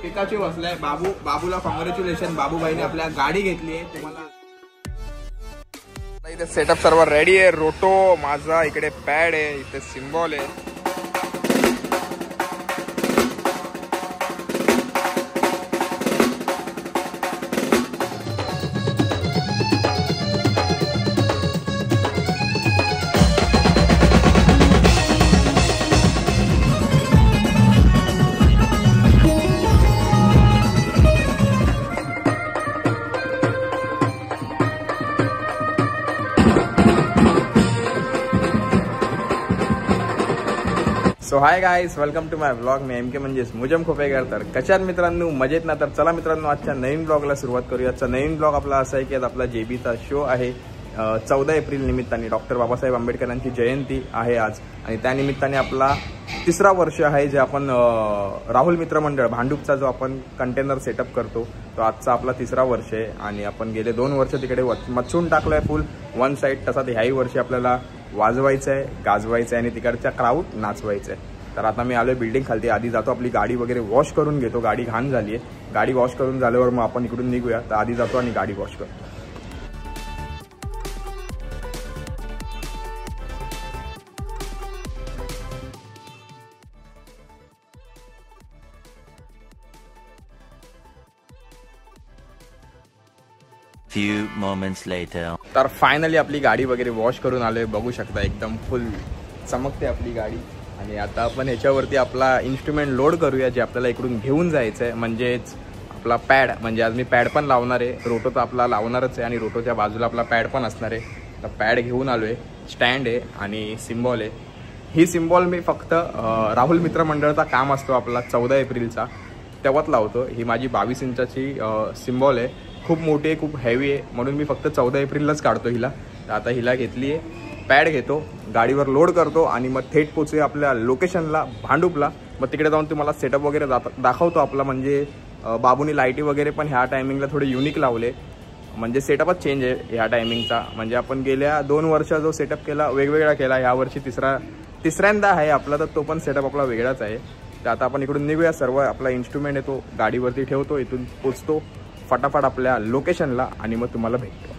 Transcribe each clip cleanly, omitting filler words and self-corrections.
पिकाची बसलाय. बाबूला कॉंग्रॅच्युलेशन. बाबूभाईने आपल्या गाडी घेतली आहे. तुम्हाला इथे सेटअप सर्व रेडी आहे. रोटो माझा, इकडे पॅड आहे, इथे सिम्बॉल आहे. So hi guys, welcome to my blog. मी एम के म्हणजेच मुजम खोपेकर. तर कशात मित्रांनो, मजेत ना? तर चला मित्रांनो, आजच्या नवीन ब्लॉगला सुरुवात करूया. आजचा नवीन ब्लॉग आपला असा आहे की आज आपला JBचा शो आहे. 14 एप्रिल निमित्ताने डॉक्टर बाबासाहेब आंबेडकरांची जयंती आहे आज, आणि त्यानिमित्ताने आपला तिसरा वर्ष आहे जे आपण राहुल मित्र मंडळ भांडूपचा जो आपण कंटेनर सेटअप करतो, तो आजचा आपला तिसरा वर्ष आहे. आणि आपण गेले 2 वर्ष तिकडे मचून टाकलं आहे फुल वन साईड. तसा ह्याही वर्षी आपल्याला वाजवायचं आहे, गाजवायचं आहे आणि तिकडच्या क्राऊड नाचवायचं आहे. तर आता मी आलोय बिल्डिंग खालती. आधी जातो, आपली गाडी वगैरे वॉश करून घेतो. गाडी घाण झाली आहे. गाडी वॉश करून झाल्यावर मग आपण इकडून निघूया. तर आधी जातो आणि गाडी वॉश करतो. Few moments later. तर फायनली आपली गाडी वगैरे वॉश करून आलोय. बघू शकता एकदम फुल चमकते आपली गाडी. आणि आता आपण ह्याच्यावरती आपला इन्स्ट्रुमेंट लोड करूया जे आपल्याला इकडून घेऊन जायचं आहे. म्हणजेच आपला पॅड, म्हणजे आज मी पॅड पण लावणार आहे. रोटो तर आपला लावणारच आहे आणि रोटोच्या बाजूला आपला पॅड पण असणार आहे. तर पॅड घेऊन आलोय. स्टँड आहे आणि सिम्बॉल आहे. ही सिम्बॉल मी फक्त राहुल मित्र मंडळाचा काम असतो आपला 14 एप्रिलचा, तेव्हाच लावतो. ही माझी 22 इंचाची सिम्बॉल आहे. खूप मोठी आहे, खूप हेवी आहे, म्हणून मी फक्त 14 एप्रिललाच काढतो हिला. तर आता हिला घेतली आहे. पॅड घेतो, गाडीवर लोड करतो आणि मग थेट पोचूया आपल्या लोकेशनला भांडूपला. मग तिकडे जाऊन तुम्हाला सेटअप वगैरे दाखवतो आपला. म्हणजे बाबूनी लाईटी वगैरे पण ह्या टायमिंगला थोडे युनिक लावले. म्हणजे सेटअपच चेंज आहे ह्या टायमिंगचा. म्हणजे आपण गेल्या 2 वर्षा जो सेटअप केला वेगवेगळा केला, ह्या वर्षी तिसऱ्यांदा आहे आपला. तर तो पण सेटअप आपला वेगळाच आहे. तर आता आपण इकडून निघूया. सर्व आपला इन्स्ट्रुमेंट आहे तो गाडीवरती ठेवतो, इथून पोचतो फटाफट आपल्या लोकेशनला आणि मग तुम्हाला भेटतो.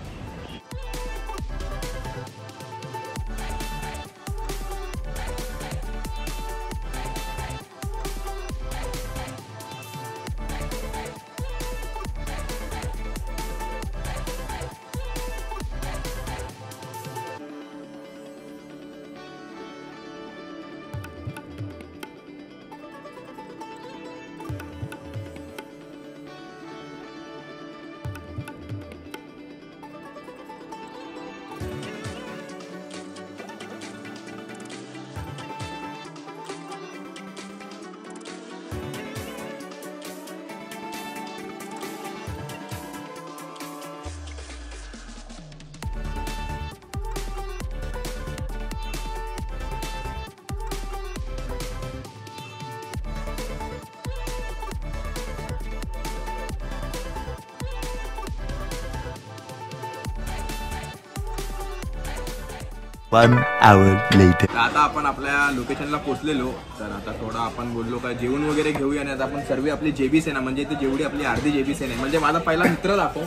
One hour later. आता आपण आपल्या लोकेशनला पोहोचलेलो. तर आता थोडा आपण बोललो का जेवण वगैरे घेऊया. आणि आता आपण सर्व आपली JB सेना, म्हणजे इथे जेवढी आपली अर्धी JB सेना आहे, म्हणजे माझा पहिला मित्र दाखव.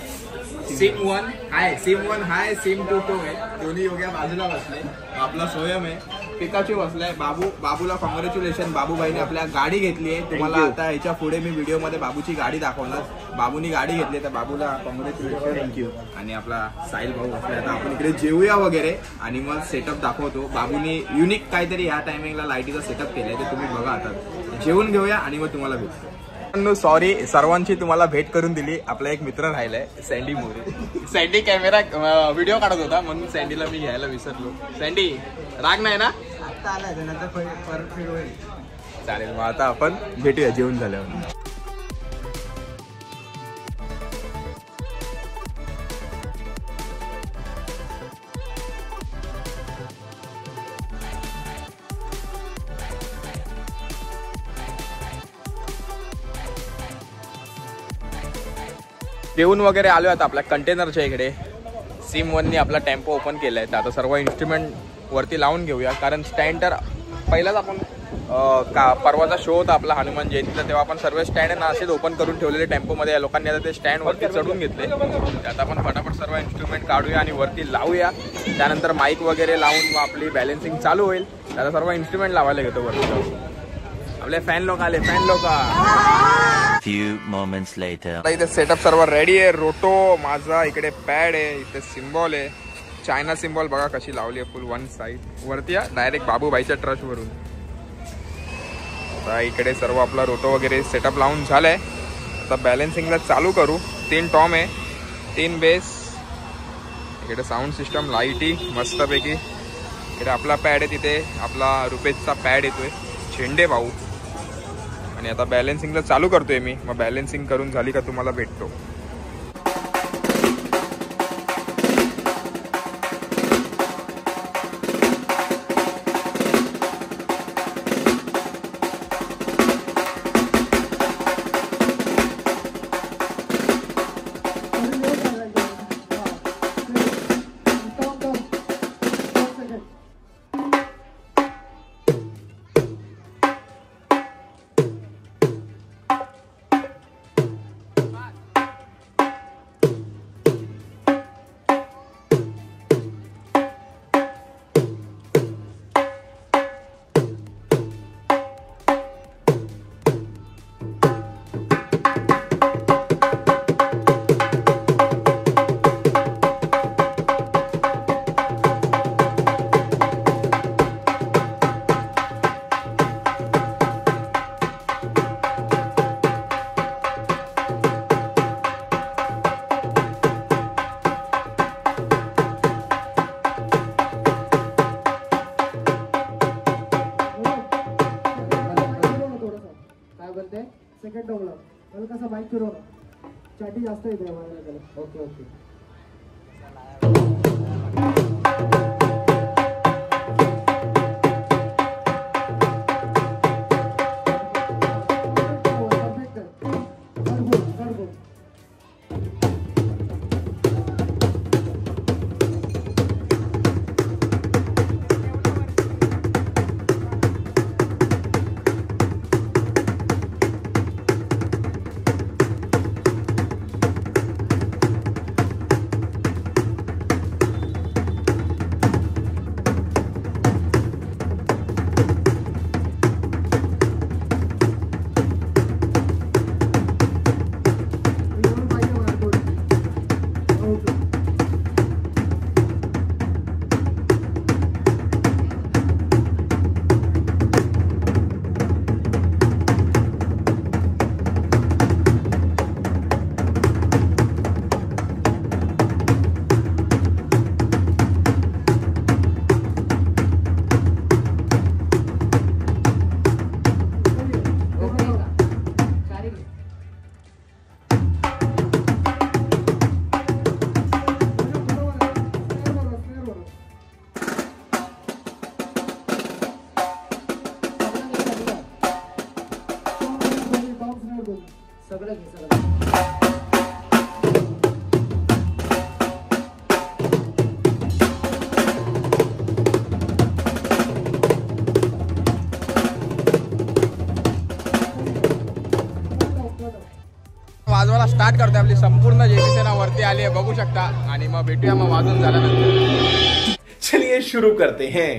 सिम 1 हाय, सिम 2 आहे. दोन्ही योग्य बाजूला बसले. आपला सोयम आहे, पिकाची बसलाय. बाबूला कॉंग्रॅच्युलेशन. बाबूभाईने आपल्या गाडी घेतली आहे. तुम्हाला आता ह्याच्या पुढे मी व्हिडिओमध्ये बाबूची गाडी दाखवणार. बाबूनी गाडी घेतली, तर बाबूला कॉंग्रॅच्युलेशन, थँक्यू. आणि आपला साहिल भाऊ बसलाय. आता आपण इकडे जेवूया वगैरे आणि मग सेटअप दाखवतो. बाबूनी युनिक काहीतरी ह्या टायमिंगला लाईटीचा सेटअप केलाय, ते तुम्ही बघा. आता जेवून घेऊया आणि मग तुम्हाला भेटतो. सॉरी, सर्वांची तुम्हाला भेट करून दिली. आपला एक मित्र राहिलाय, sandy More. Sandy camera video काढत होता म्हणून सँडीला मी घ्यायला विसरलो. सँडी, राग नाही ना? आता आलाय परत होईल. चालेल, मग आता आपण भेटूया जेवण झाल्यावर. जेवून वगैरे आलो. आता आपल्या कंटेनरच्या इकडे सिम 1नी आपला टेम्पो ओपन केलाय. तर आता सर्व इन्स्ट्रुमेंट वरती लावून घेऊया, कारण स्टँड तर पहिलाच आपण परवाचा शो होता आपला हनुमान जयंतीचा, तेव्हा आपण सर्व स्टँड ना असेच ओपन करून ठेवलेले टेम्पोमध्ये. लोकांनी आता ते स्टँड वरती चढून घेतले. आता आपण फटाफट सर्व इन्स्ट्रुमेंट काढूया आणि वरती लावूया. त्यानंतर माईक वगैरे लावून मग आपली बॅलेन्सिंग चालू होईल. आता सर्व इन्स्ट्रुमेंट लावायला घेतो वरती. आपले फॅन लोक आले, फॅन लोक. Few moments later. आता इथे सेटअप सर्व रेडी आहे. रोटो माझा, इकडे पॅड आहे, इथे सिम्बॉल आहे, चायना सिम्बॉल बघा कशी लावली आहे फुल वन साईड वरती. डायरेक्ट बाबूभाईच्या ट्रस्ट वरून. आता इकडे सर्व आपला रोटो वगैरे सेटअप लावून झालाय. आता बॅलेन्सिंगला चालू करू. 3 टॉम आहे, 3 बेस, इकडे साऊंड सिस्टम, लाईटी मस्तपैकी. इकडे आपला पॅड आहे, तिथे आपला रुपेशचा पॅड येतोय, झेंडे भाऊ. आणि आता बॅलेन्सिंगला चालू करतोय मी. मग बॅलेन्सिंग करून झाली का तुम्हाला भेटतो. सेकंड डोंगला मला कसा बाईक फिरवला चाटी जास्त येते माझ्याकडे. Okay okay. वाजवायला स्टार्ट करतोय. आपली संपूर्ण जेबी सेना वरती आली आहे बघू शकता. आणि मग भेटूया मग वाजून झाल्यानंतर. चलिए शुरू करते हैं.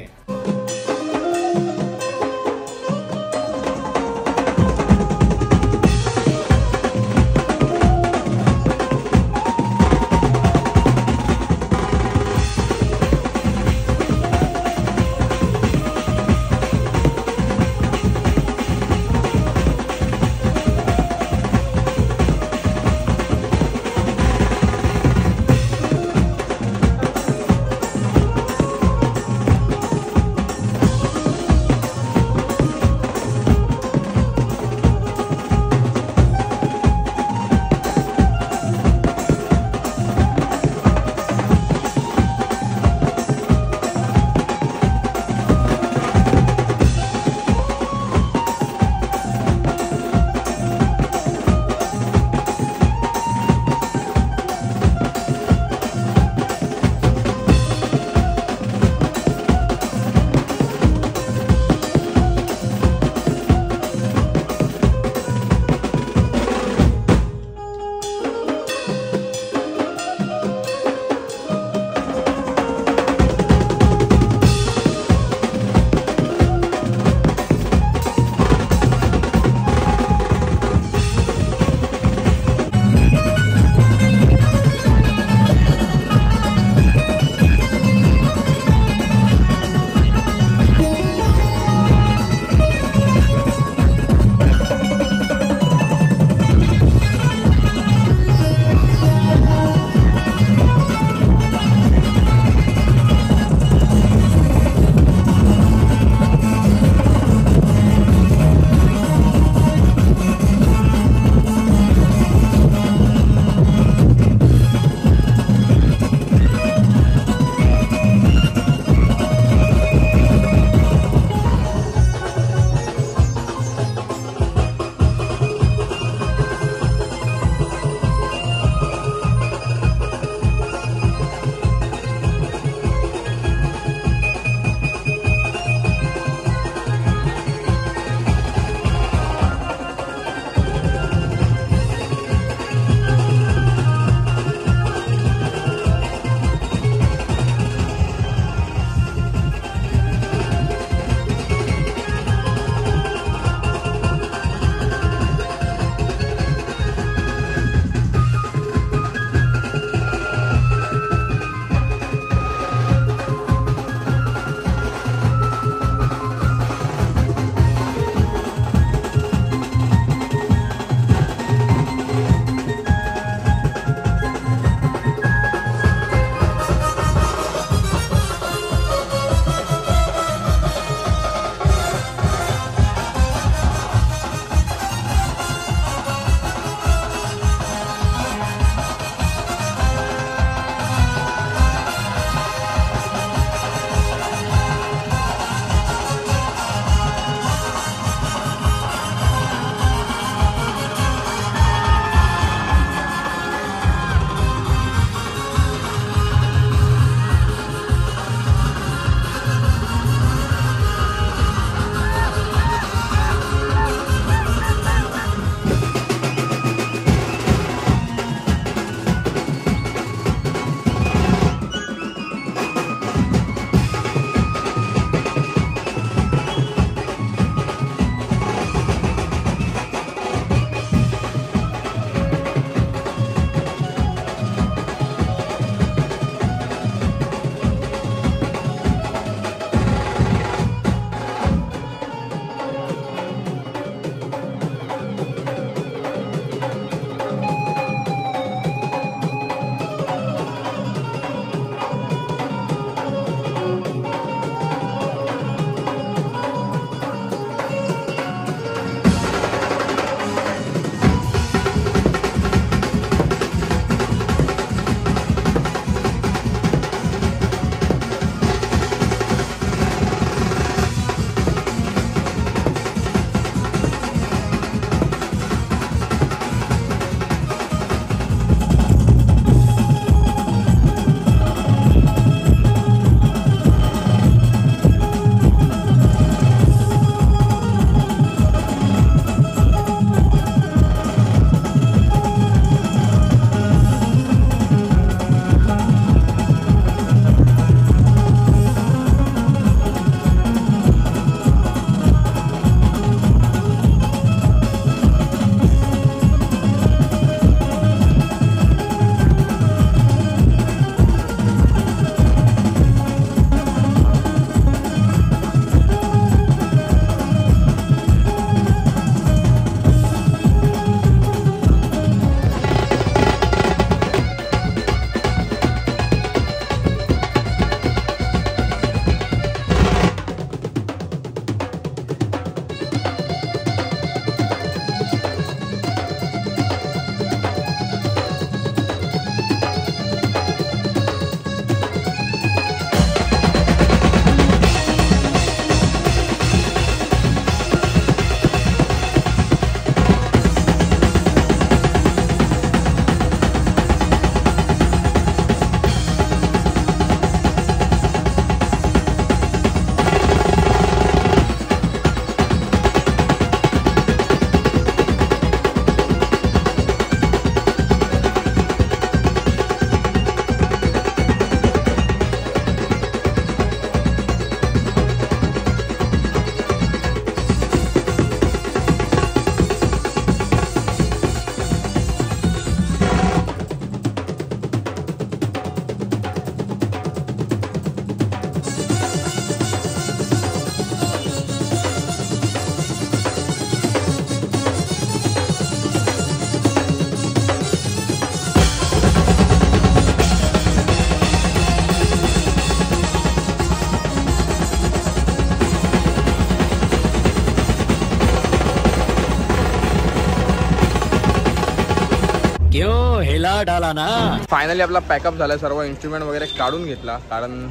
बना डाला ना। फायनली आपला पॅकअप झाला, सर्व इन्स्ट्रुमेंट वगैरे काढून घेतला, कारण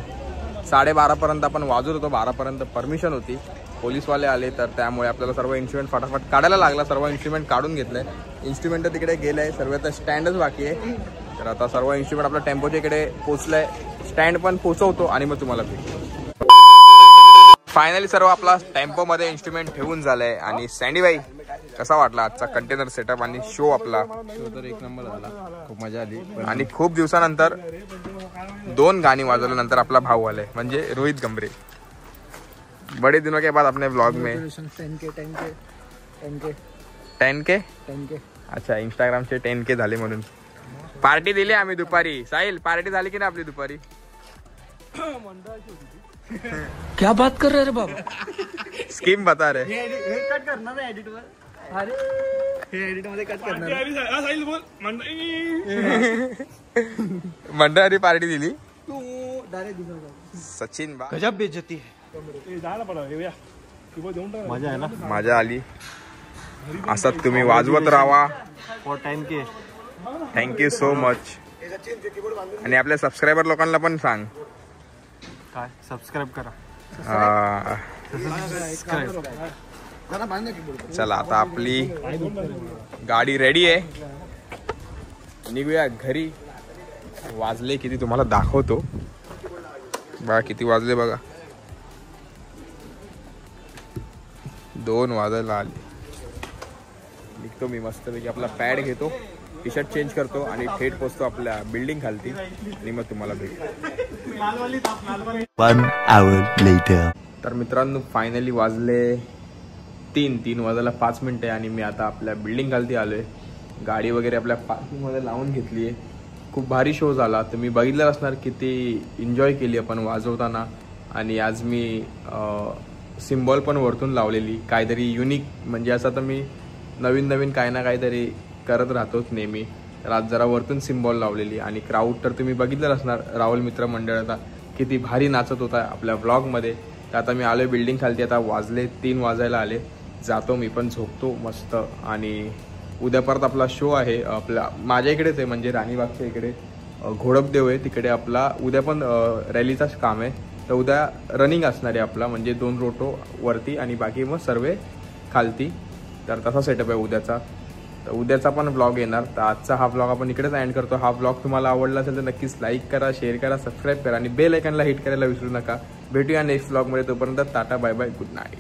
12:30 पर्यंत आपण वाजत होतो, 12 पर्यंत परमिशन होती. पोलीसवाले आले तर त्यामुळे आपल्याला सर्व इन्स्ट्रुमेंट फटाफट काढायला लागला. सर्व इन्स्ट्रुमेंट काढून घेतलंय. इन्स्ट्रुमेंट तिकडे गेलंय, सर्व आता स्टँडच बाकी आहे. तर आता सर्व इन्स्ट्रुमेंट आपल्या टेम्पोच्या इकडे पोचलंय. स्टँड पण पोचवतो आणि मग तुम्हाला भेटतो. फायनली सर्व आपला टेम्पोमध्ये इन्स्ट्रुमेंट ठेवून झालंय. आणि सँडी भाई, कसा वाटला आजचा कंटेनर सेटअप आणि शो आपला? शो तर एक नंबर झाला, खूप मजा आली. आणि खूप दिवसानंतर 2 गाणी वाजवल्यानंतर आपला भाऊ आलाय, म्हणजे रोहित गंभरे. बड़े दिनों के बाद अपने व्लॉग में 10K अच्छा, इंस्टाग्रामचे 10K झाले म्हणून पार्टी दिली आम्ही दुपारी. साहिल, पार्टी झाली की नाही आपली दुपारी? क्या बात कर रहे रे बाबा? स्कीम बता रे. कट करणार आहे एडिट वर. अरे हे एडिट मध्ये कट करणार. मंडळाने पार्टी दिली. तू डायरेक्ट दिला सचिन बा, गजब बेइज्जती है. मजा आहे ना? मजा आली. असं तुम्ही वाजवत राहा. For 10K. Thank you so much. आणि आपल्या सबस्क्रायबर लोकांना पण सांग, काय सबस्क्राईब करा. चला आता आपली गाडी रेडी आहे, निघूया घरी. वाजले किती तुम्हाला दाखवतो बघा. किती वाजले बघा, 2 वाजायला आले. निघतो मी मस्तपैकी. आपला पॅड घेतो, टी शर्ट चेंज करतो आणि थेट पोचतो आपल्या बिल्डिंग खालती आणि मग तुम्हाला भेटतो. 1 hour later. तर मित्रांनो, फायनली वाजले 3 वाजायला 5 मिनिटं आणि मी आता आपल्या बिल्डिंग खालती आलोय. गाडी वगैरे आपल्या पार्किंगमध्ये लावून घेतली आहे. खूप भारी शो झाला. तुम्ही बघितलं असणार किती एन्जॉय केली आपण वाजवताना. आणि आज मी सिम्बॉल पण वरतून लावलेली, काहीतरी युनिक, म्हणजे असं तर मी नवीन काय ना काहीतरी करत राहतोच नेहमी. तर आज जरा वरतून सिम्बॉल लावलेली. आणि क्राऊड तर तुम्ही बघितलं असणार, राहुल मित्र मंडळ आता किती भारी नाचत होता आपल्या व्लॉगमध्ये. तर आता मी आलोय बिल्डिंग खालती. आता वाजले 3 वाजायला आले. जातो मी पण, झोपतो मस्त. आणि उद्या परत आपला शो आहे आपला माझ्या इकडेच आहे, म्हणजे राणीबागच्या इकडे घोडपदेव आहे, तिकडे आपला उद्या पण रॅलीचाच काम आहे. तर उद्या रनिंग असणार आहे आपला, म्हणजे 2 रोटो वरती आणि बाकी मग सर्व खालती. तर तसा सेटअप आहे उद्याचा. तर उद्याचा पण ब्लॉग येणार. तर आजचा हा ब्लॉग आपण इकडेच एंड करतो. हा ब्लॉग तुम्हाला आवडला असेल तर नक्कीच लाईक करा, शेअर करा, सबस्क्राईब करा आणि बेल आयकॉनला हिट करायला विसरू नका. भेटूया नेक्स्ट ब्लॉगमध्ये. तोपर्यंत tata, bye bye, good night.